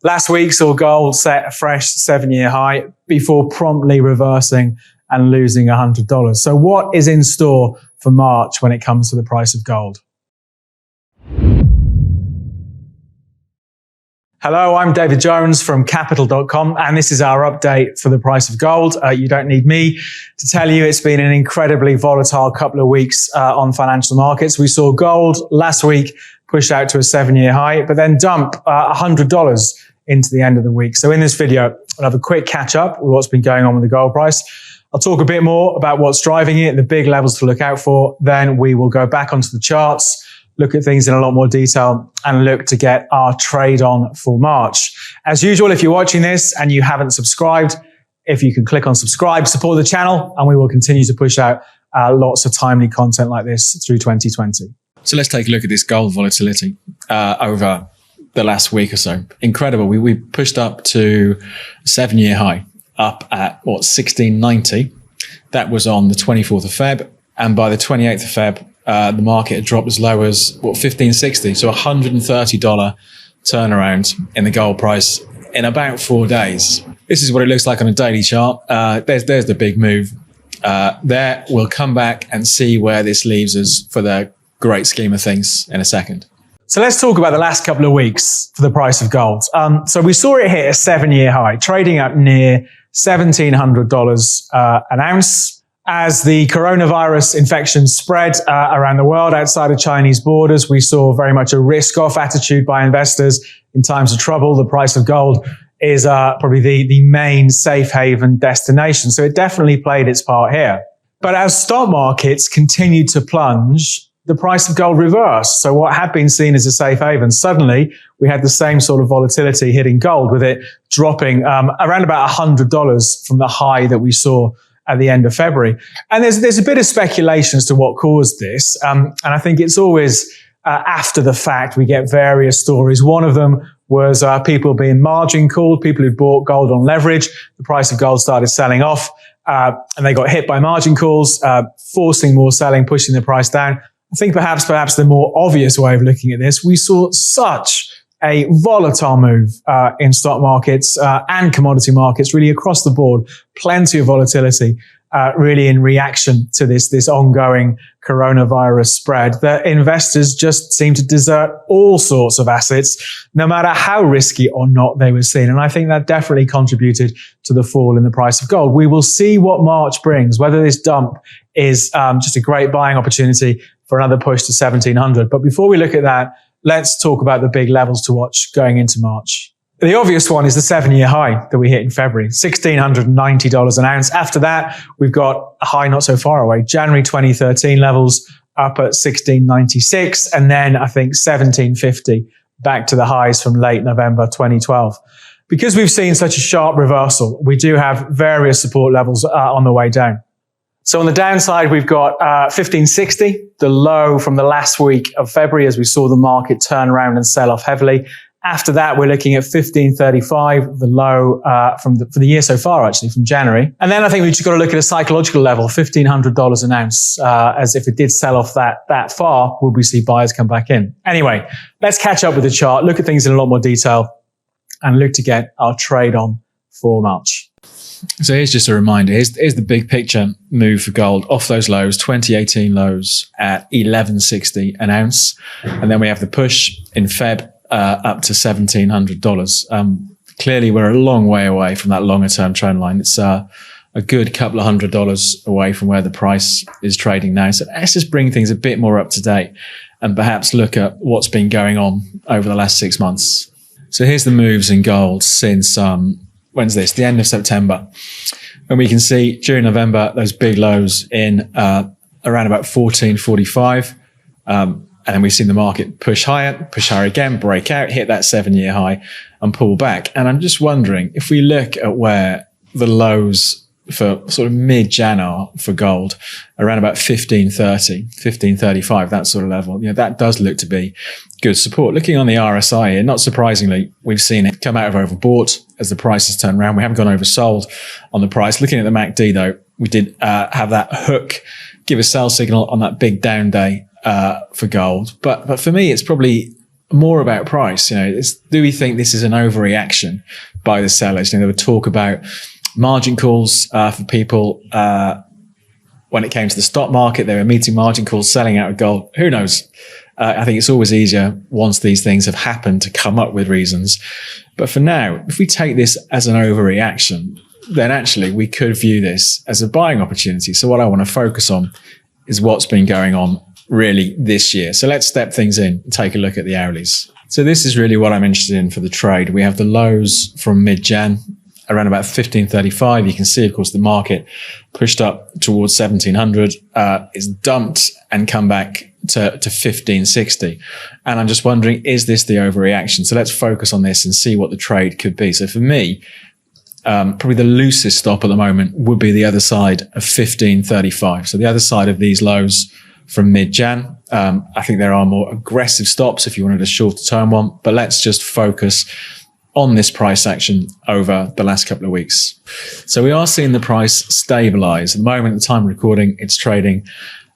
Last week saw gold set a fresh 7-year high before promptly reversing and losing $100. So what is in store for March when it comes to the price of gold? Hello, I'm David Jones from Capital.com, and this is our update for the price of gold. You don't need me to tell you it's been an incredibly volatile couple of weeks on financial markets. We saw gold last week push out to a 7-year high, but then dump $100 into the end of the week. So in this video, I'll have a quick catch up with what's been going on with the gold price. I'll talk a bit more about what's driving it, the big levels to look out for. Then we will go back onto the charts, look at things in a lot more detail, and look to get our trade on for March. As usual, if you're watching this and you haven't subscribed, if you can click on subscribe, support the channel, and we will continue to push out lots of timely content like this through 2020. So let's take a look at this gold volatility over the last week or so. Incredible. We pushed up to 7-year high, up at, 1690. That was on the 24th of Feb. And by the 28th of Feb, the market had dropped as low as, 1560. So $130 turnaround in the gold price in about 4 days. This is what it looks like on a daily chart. There's the big move. There, we'll come back and see where this leaves us for the great scheme of things in a second. So let's talk about the last couple of weeks for the price of gold. So we saw it hit a 7-year high, trading up near $1,700 an ounce. As the coronavirus infection spread around the world outside of Chinese borders, we saw very much a risk-off attitude by investors. In times of trouble, the price of gold is probably the main safe haven destination. So it definitely played its part here. But as stock markets continued to plunge, the price of gold reversed. So what had been seen as a safe haven, suddenly we had the same sort of volatility hitting gold, with it dropping around about $100 from the high that we saw at the end of February. And there's a bit of speculation as to what caused this. And I think it's always after the fact we get various stories. One of them was people being margin called, people who bought gold on leverage. The price of gold started selling off and they got hit by margin calls, forcing more selling, pushing the price down. I think perhaps the more obvious way of looking at this, we saw such a volatile move in stock markets and commodity markets, really across the board. Plenty of volatility, really in reaction to this ongoing coronavirus spread, that investors just seem to desert all sorts of assets, no matter how risky or not they were seen. And I think that definitely contributed to the fall in the price of gold. We will see what March brings, whether this dump is just a great buying opportunity for another push to 1700. But before we look at that, let's talk about the big levels to watch going into March. The obvious one is the 7-year high that we hit in February, $1,690 an ounce. After that, we've got a high not so far away, January 2013 levels up at 1696, and then I think 1750 back to the highs from late November 2012. Because we've seen such a sharp reversal, we do have various support levels on the way down. So on the downside, we've got 1560, the low from the last week of February, as we saw the market turn around and sell off heavily. After that, we're looking at 1535, the low for the year so far, actually, from January. And then I think we've just got to look at a psychological level, $1,500 an ounce, as if it did sell off that far, will we see buyers come back in? Anyway, let's catch up with the chart, look at things in a lot more detail, and look to get our trade on for March. So here's just a reminder. Here's the big picture move for gold off those lows, 2018 lows at 1160 an ounce. And then we have the push in Feb up to $1,700. Clearly, we're a long way away from that longer term trend line. It's a good couple of $100 away from where the price is trading now. So let's just bring things a bit more up to date and perhaps look at what's been going on over the last 6 months. So here's the moves in gold since when's this? The end of September. And we can see during November, those big lows in around about 1445. And then we've seen the market push higher again, break out, hit that 7-year high and pull back. And I'm just wondering if we look at where the lows for sort of mid-Jan are for gold, around about 1530, 1535, that sort of level. That does look to be good support. Looking on the RSI here, not surprisingly, we've seen it come out of overbought as the price has turned around. We haven't gone oversold on the price. Looking at the MACD though, we did have that hook give a sell signal on that big down day for gold. But for me, it's probably more about price. Do we think this is an overreaction by the sellers? There were talk about margin calls for people when it came to the stock market. They were meeting margin calls, selling out of gold. Who knows? I think it's always easier once these things have happened to come up with reasons. But for now, if we take this as an overreaction, then actually we could view this as a buying opportunity. So what I want to focus on is what's been going on really this year. So let's step things in and take a look at the hourlies. So this is really what I'm interested in for the trade. We have the lows from mid-Jan around about 1535. You can see, of course, the market pushed up towards 1700. It's dumped and come back to 1560. And I'm just wondering, is this the overreaction? So let's focus on this and see what the trade could be. So for me, probably the loosest stop at the moment would be the other side of 1535. So the other side of these lows from mid-Jan. I think there are more aggressive stops if you wanted a shorter term one, but let's just focus on this price action over the last couple of weeks. So we are seeing the price stabilize. At the moment, at the time of recording, it's trading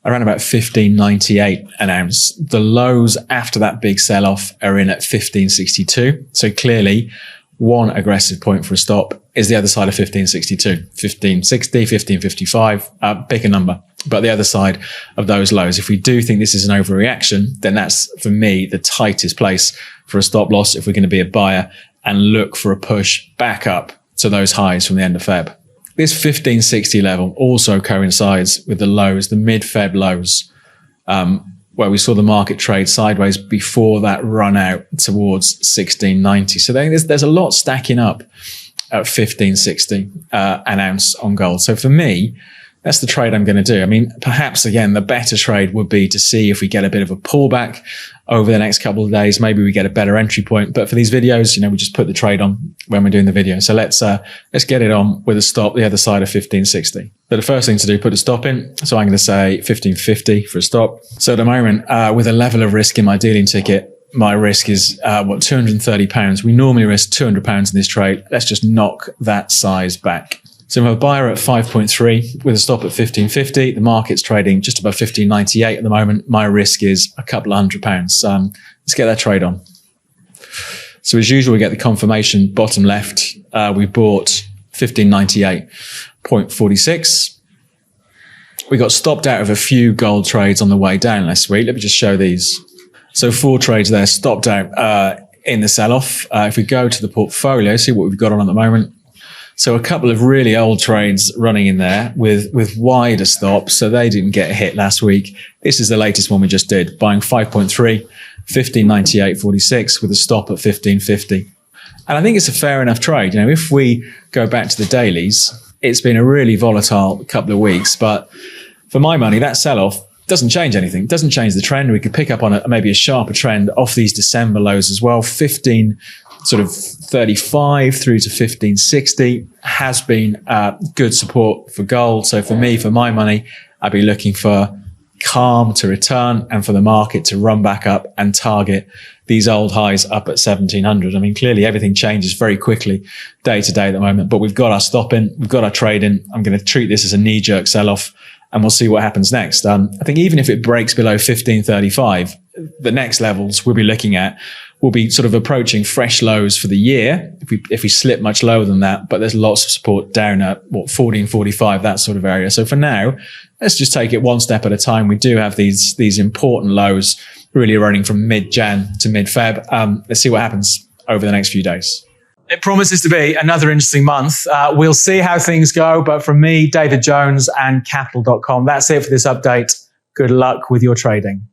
around about 1598 an ounce. The lows after that big sell-off are in at 1562. So clearly, one aggressive point for a stop is the other side of 1562, 1560, 1555, pick a number. But the other side of those lows, if we do think this is an overreaction, then that's, for me, the tightest place for a stop loss if we're going to be a buyer and look for a push back up to those highs from the end of Feb. This 1560 level also coincides with the lows, the mid-Feb lows, where we saw the market trade sideways before that run out towards 1690. So there's a lot stacking up at 1560 an ounce on gold. So for me, that's the trade I'm going to do. I mean, perhaps, again, the better trade would be to see if we get a bit of a pullback over the next couple of days. Maybe we get a better entry point. But for these videos, we just put the trade on when we're doing the video. So let's get it on with a stop the other side of 1560. But the first thing to do, put a stop in. So I'm going to say 1550 for a stop. So at the moment, with a level of risk in my dealing ticket, my risk is, £230. We normally risk £200 in this trade. Let's just knock that size back. So I'm a buyer at 5.3 with a stop at 1550. The market's trading just above 1598 at the moment. My risk is a couple of £100. Let's get that trade on. So as usual, we get the confirmation bottom left. We bought 1598.46. We got stopped out of a few gold trades on the way down last week. Let me just show these. So 4 trades there stopped out in the sell-off. If we go to the portfolio, see what we've got on at the moment. So a couple of really old trades running in there with wider stops. So they didn't get hit last week. This is the latest one we just did, buying 5.3, 1598.46 with a stop at 1550. And I think it's a fair enough trade. If we go back to the dailies, it's been a really volatile couple of weeks. But for my money, that sell-off doesn't change anything. It doesn't change the trend. We could pick up on maybe a sharper trend off these December lows as well. 1535 through to 1560 has been good support for gold. So for me, for my money, I'd be looking for calm to return and for the market to run back up and target these old highs up at 1700. I mean, clearly everything changes very quickly day to day at the moment, but we've got our stop in, we've got our trade in. I'm going to treat this as a knee-jerk sell-off and we'll see what happens next. I think even if it breaks below 1535, the next levels we'll be looking at will be sort of approaching fresh lows for the year if we slip much lower than that, but there's lots of support down at 1445, that sort of area. So for now, let's just take it one step at a time. We do have these important lows really running from mid-Jan to mid-Feb. Let's see what happens over the next few days. It promises to be another interesting month. We'll see how things go, but from me, David Jones and Capital.com, that's it for this update. Good luck with your trading.